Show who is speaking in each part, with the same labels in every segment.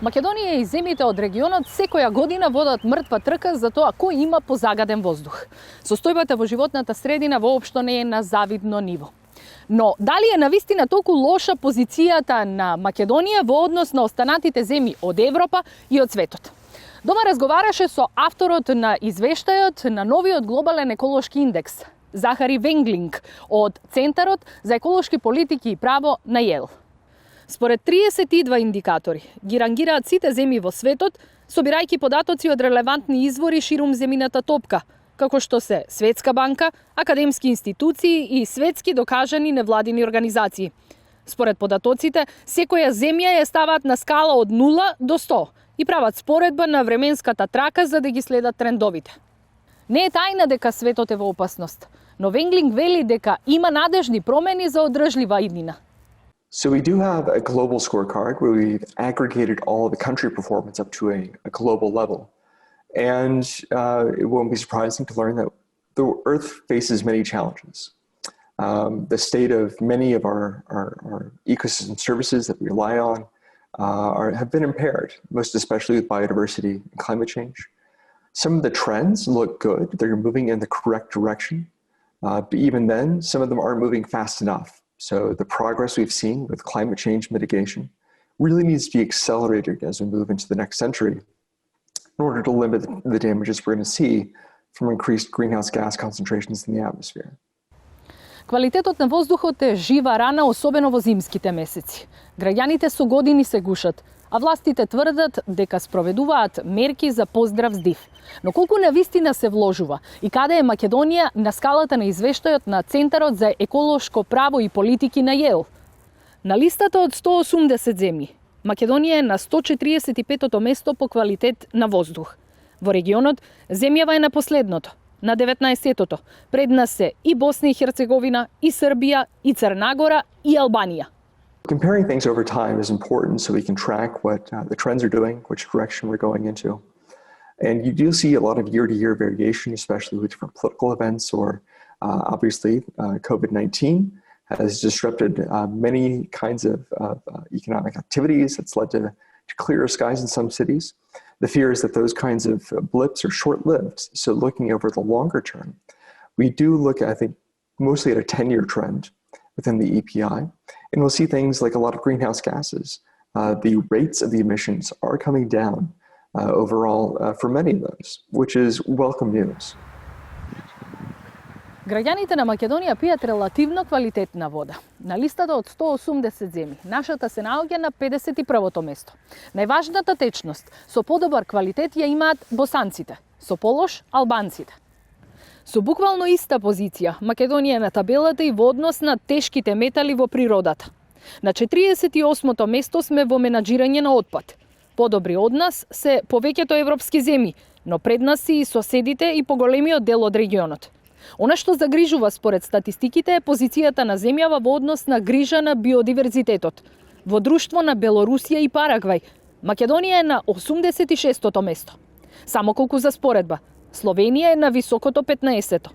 Speaker 1: Македонија и земјите од регионот секоја година водат мртва трка за тоа кој има позагаден воздух. Состојбата во животната средина воопшто не е на завидно ниво. Но дали е навистина толку лоша позицијата на Македонија во однос на останатите земји од Европа и од светот? Дома разговараше со авторот на извештајот на новиот глобален еколошки индекс, Захари Венглинг од Центарот за еколошки политики и право на ЙЕЛ. Според 32 индикатори ги рангираат сите земји во светот, собирајќи податоци од релевантни извори ширум земјината топка, како што се Светска банка, академски институции и светски докажани невладини организации. Според податоците, секоја земја ја ставаат на скала од 0 до 100 и прават споредба на временската трака за да ги следат трендовите. Не е тајна дека светот е во опасност, но Венглинг вели дека има надежни промени за одржлива иднина.
Speaker 2: So we do have a global scorecard where we've aggregated all the country performance up to a global level. And it won't be surprising to learn that the Earth faces many challenges. The state of many of our ecosystem services that we rely on have been impaired, most especially with biodiversity and climate change. Some of the trends look good. They're moving in the correct direction. But even then, some of them aren't moving fast enough. So the progress we've seen with climate change mitigation really needs to be accelerated as we move into the next century in order to limit the damages we're going to see from increased greenhouse gas concentrations in the atmosphere.
Speaker 1: Квалитетот на воздухот е жива рана, особено во зимските месеци. Граѓаните со години се гушат, а властите тврдат дека спроведуваат мерки за поздрав здив. Но колку навистина се вложува и каде е Македонија на скалата на извештајот на Центарот за еколошко право и политики на ЙЕЛ? На листата од 180 земји, Македонија е на 145-то место по квалитет на воздух. Во регионот, земјава е на последното, на 19-тото. Пред нас се и Босна и Херцеговина, и Србија, и Црна Гора, и Албанија.
Speaker 2: Comparing things over time is important so we can track what the trends are doing, which direction we're going into. And you do see a lot of year-to-year variation, especially with different political events or obviously COVID-19 has disrupted many kinds of economic activities. It's led to clearer skies in some cities. The fear is that those kinds of blips are short-lived. So looking over the longer term, we do look, I think, mostly at a 10-year trend within the EPI. And we'll see things like a lot of greenhouse gases. The rates of the emissions are coming down overall for many of those, which is welcome news.
Speaker 1: Граѓаните на Македонија пијат релативно квалитетна вода. На листата од 180 земји, нашата се наоѓа на 51-то место. Најважната течност со подобар квалитет ја имаат босанците, со полош албанците. Со буквално иста позиција, Македонија е на табелата и во однос на тешките метали во природата. На 48-то место сме во менаџирање на отпад. Подобри од нас се повеќето европски земји, но пред нас се и соседите и поголемиот дел од регионот. Она што загрижува според статистиките е позицијата на земјава во однос на грижа на биодиверзитетот. Во друштво на Белорусија и Парагвај, Македонија е на 86-то место. Само колку за споредба, Словенија е на високото 15-то.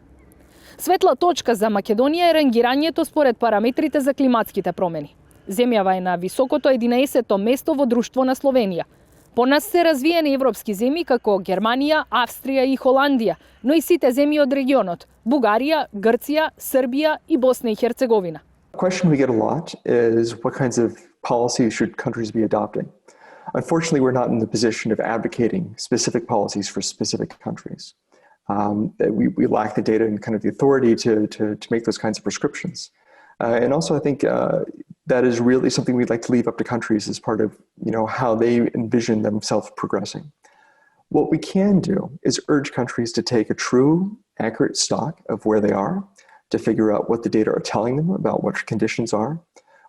Speaker 1: Светла точка за Македонија е рангирањето според параметрите за климатските промени. Земјава е на високото 11-то место во друштво на Словенија. По нас се развиени европски земји како Германија, Австрија и Холандија, но и сите земји од регионот – Бугарија, Грција, Србија и Босна и Херцеговина.
Speaker 2: The question we get a lot is what kinds of policies should countries be adopting? Unfortunately, we're not in the position of advocating specific policies for specific countries. We lack the data and kind of the authority to make those kinds of prescriptions. And also, I think that is really something we'd like to leave up to countries as part of, how they envision themselves progressing. What we can do is urge countries to take a true, accurate stock of where they are, to figure out what the data are telling them about what conditions are,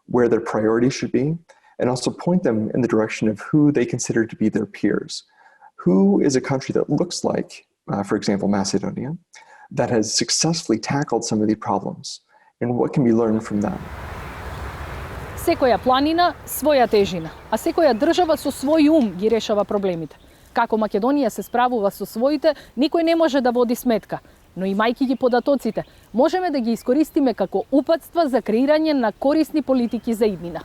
Speaker 2: where their priorities should be, and also point them in the direction of who they consider to be their peers. Who is a country that looks like, for example, Macedonia, that has successfully tackled some of these problems, and what can be learned from that?
Speaker 1: Секоја планина, своја тежина, а секоја држава со свој ум ги решава проблемите. Како Македонија се справува со своите, никој не може да води сметка, но имајќи ги податоците, можеме да ги искористиме како упатства за креирање на корисни политики за иднина.